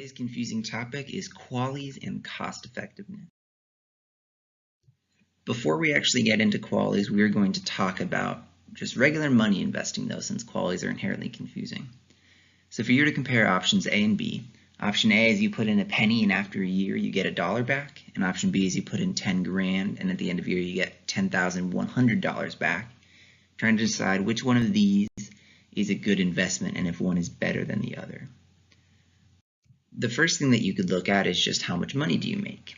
Today's confusing topic is QALYs and cost effectiveness. Before we actually get into QALYs, we're going to talk about just regular money investing though, since QALYs are inherently confusing. So if you were to compare options A and B, option A is you put in a penny and after a year you get $1 back, and option B is you put in 10 grand and at the end of the year you get $10,100 back. Trying to decide which one of these is a good investment and if one is better than the other. The first thing that you could look at is just how much money do you make.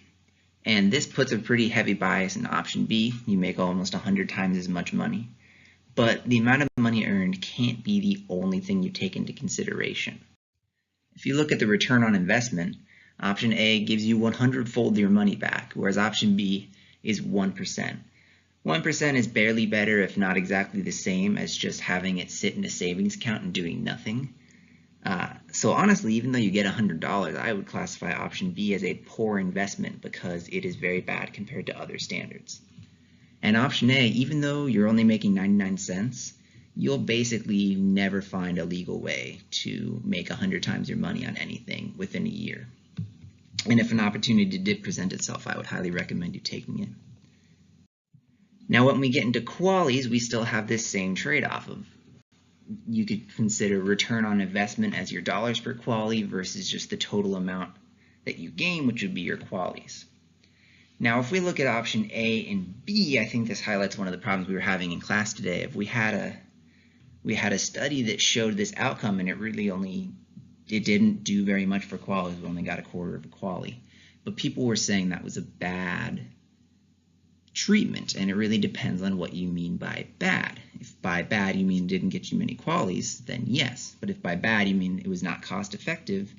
And this puts a pretty heavy bias in option B. You make almost 100 times as much money. But the amount of money earned can't be the only thing you take into consideration. If you look at the return on investment, option A gives you 100-fold your money back, whereas option B is 1%. 1% is barely better, if not exactly the same, as just having it sit in a savings account and doing nothing. So honestly, even though you get $100, I would classify option B as a poor investment because it is very bad compared to other standards. And option A, even though you're only making 99 cents, you'll basically never find a legal way to make 100 times your money on anything within a year. And if an opportunity did present itself, I would highly recommend you taking it. Now, when we get into QALYs, we still have this same trade-off of you could consider return on investment as your dollars per QALY versus just the total amount that you gain, which would be your QALYs. Now, if we look at option A and B, I think this highlights one of the problems we were having in class today. If we had a study that showed this outcome, and it didn't do very much for QALYs. We only got 1/4 of a QALY, but people were saying that was a bad treatment, and it really depends on what you mean by bad. If by bad you mean it didn't get you many QALYs, then yes. But if by bad you mean it was not cost effective,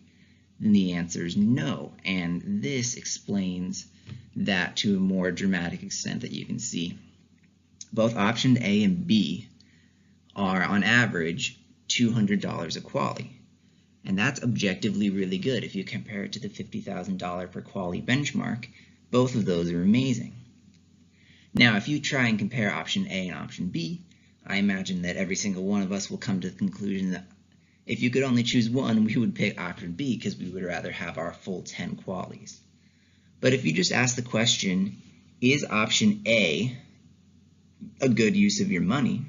then the answer is no. And this explains that to a more dramatic extent that you can see. Both option A and B are on average $200 a QALY. And that's objectively really good. If you compare it to the $50,000 per QALY benchmark, both of those are amazing. Now, if you try and compare option A and option B, I imagine that every single one of us will come to the conclusion that if you could only choose one, we would pick option B because we would rather have our full 10 QALYs. But if you just ask the question, is option A a good use of your money?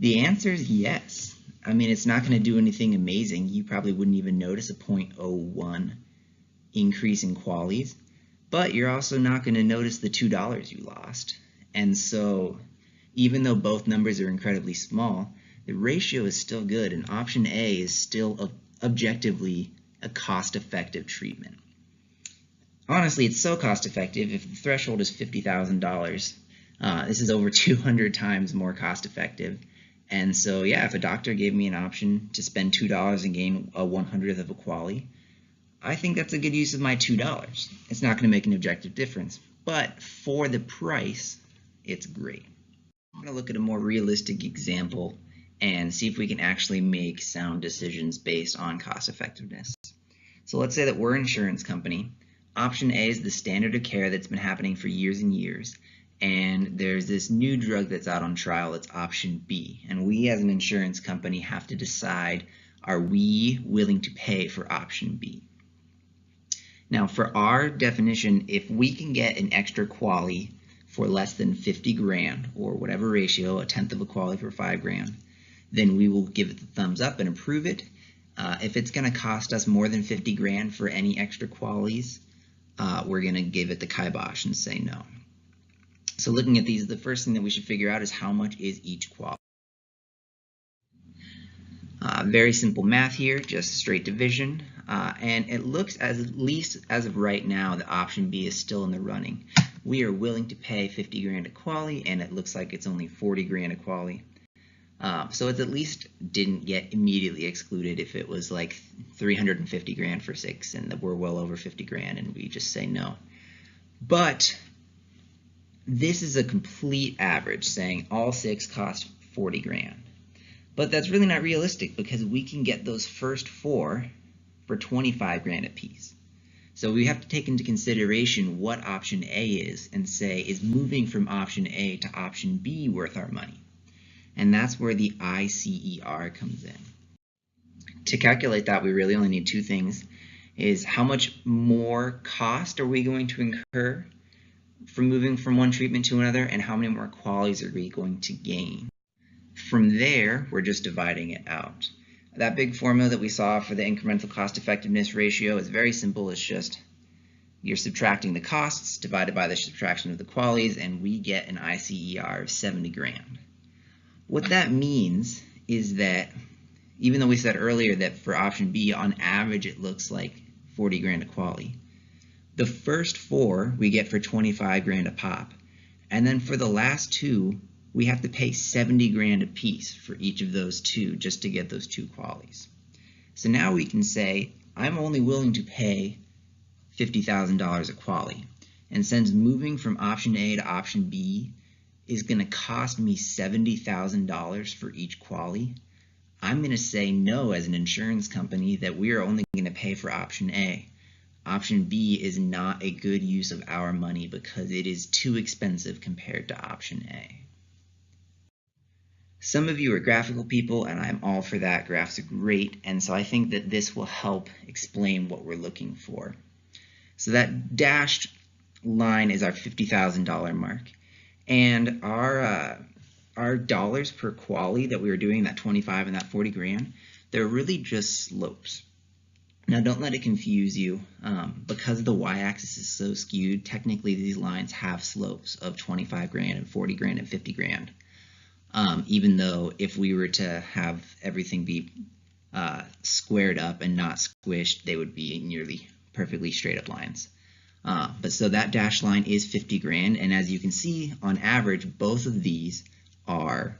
The answer is yes. I mean, it's not going to do anything amazing. You probably wouldn't even notice a 0.01 increase in QALYs. But you're also not going to notice the $2 you lost. And so even though both numbers are incredibly small, the ratio is still good, and option A is still objectively a cost-effective treatment. Honestly, it's so cost-effective. If the threshold is $50,000, this is over 200 times more cost-effective. And so, yeah, if a doctor gave me an option to spend $2 and gain a 1/100th of a QALY, I think that's a good use of my $2. It's not going to make an objective difference, but for the price, it's great. I'm going to look at a more realistic example and see if we can actually make sound decisions based on cost effectiveness. So let's say that we're an insurance company. Option A is the standard of care that's been happening for years and years, and there's this new drug that's out on trial. It's option B, and we as an insurance company have to decide, are we willing to pay for option B? Now, for our definition, if we can get an extra QALY for less than 50 grand, or whatever ratio, 1/10 of a QALY for 5 grand, then we will give it the thumbs up and approve it. If it's going to cost us more than 50 grand for any extra QALYs, we're going to give it the kibosh and say no. So looking at these, the first thing that we should figure out is how much is each QALY. Very simple math here, just straight division. And it looks, at least as of right now, that option B is still in the running. We are willing to pay 50 grand a QALY, and it looks like it's only 40 grand a QALY. So it at least didn't get immediately excluded if it was like 350 grand for 6 and we're well over 50 grand and we just say no. But this is a complete average, saying all 6 cost 40 grand. But that's really not realistic because we can get those first 4 for 25 grand a piece. So we have to take into consideration what option A is and say, is moving from option A to option B worth our money? And that's where the ICER comes in. To calculate that, we really only need 2 things. is how much more cost are we going to incur from moving from one treatment to another, and how many more QALYs are we going to gain. From there, we're just dividing it out. That big formula that we saw for the incremental cost effectiveness ratio is very simple. It's just you're subtracting the costs divided by the subtraction of the QALYs, and we get an ICER of 70 grand. What that means is that even though we said earlier that for option B, on average, it looks like 40 grand a QALY, the first 4 we get for 25 grand a pop. And then for the last 2, we have to pay 70 grand a piece for each of those 2 just to get those 2 QALYs. So now we can say, I'm only willing to pay $50,000 a QALY. And since moving from option A to option B is going to cost me $70,000 for each QALY, I'm going to say no as an insurance company that we are only going to pay for option A. Option B is not a good use of our money because it is too expensive compared to option A. Some of you are graphical people, and I'm all for that. Graphs are great, and so I think that this will help explain what we're looking for. So that dashed line is our $50,000 mark, and our dollars per QALY that we were doing, that 25 and that 40 grand, they're really just slopes. Now don't let it confuse you. Because the y-axis is so skewed, technically these lines have slopes of 25 grand and 40 grand and 50 grand. Even though if we were to have everything be squared up and not squished, they would be nearly perfectly straight up lines. But so that dashed line is 50 grand, and as you can see, on average, both of these are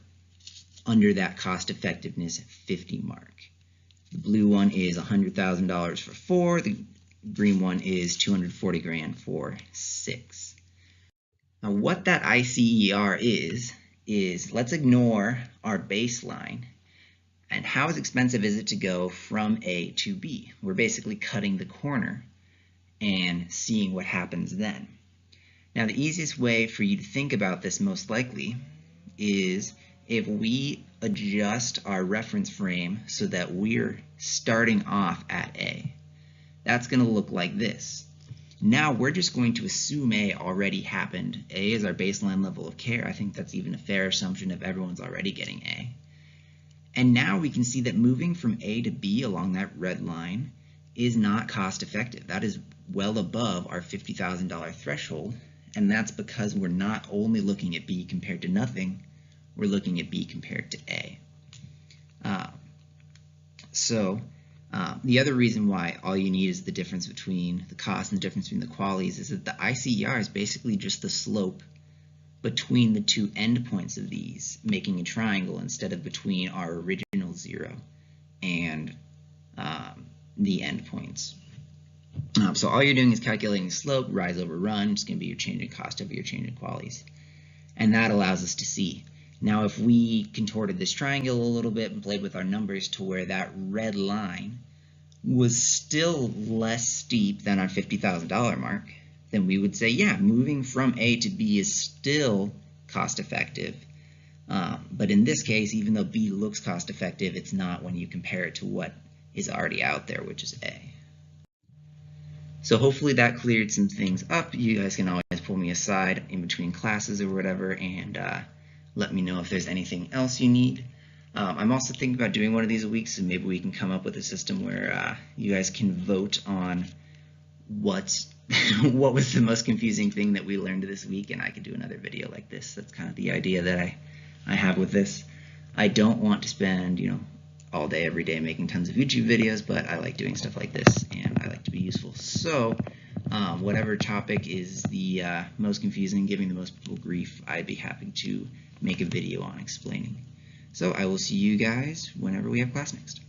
under that cost effectiveness 50 mark. The blue one is $100,000 for 4, the green one is 240 grand for 6. Now what that ICER is let's ignore our baseline. And how expensive is it to go from A to B? We're basically cutting the corner and seeing what happens then. Now the easiest way for you to think about this most likely is if we adjust our reference frame so that we're starting off at A. That's going to look like this. Now we're just going to assume A already happened. A is our baseline level of care. I think that's even a fair assumption if everyone's already getting A. And now we can see that moving from A to B along that red line is not cost effective. That is well above our $50,000 threshold, and that's because we're not only looking at B compared to nothing, we're looking at B compared to A. The other reason why all you need is the difference between the cost and the difference between the QALYs is that the ICER is basically just the slope between the two endpoints of these, making a triangle instead of between our original 0 and the endpoints. So all you're doing is calculating the slope, rise over run. It's going to be your change in cost over your change in QALYs. And that allows us to see. Now if we contorted this triangle a little bit and played with our numbers to where that red line was still less steep than our $50,000 mark, then we would say, yeah, moving from A to B is still cost effective. But in this case, even though B looks cost effective, it's not when you compare it to what is already out there, which is A. So hopefully that cleared some things up. You guys can always pull me aside in between classes or whatever and let me know if there's anything else you need. I'm also thinking about doing one of these a week, so maybe we can come up with a system where you guys can vote on what was the most confusing thing that we learned this week, and I could do another video like this. That's kind of the idea that I have with this. I don't want to spend, all day, every day making tons of YouTube videos, but I like doing stuff like this, and I like to be useful. So whatever topic is the most confusing, giving the most people grief, I'd be happy to make a video on explaining. So I will see you guys whenever we have class next.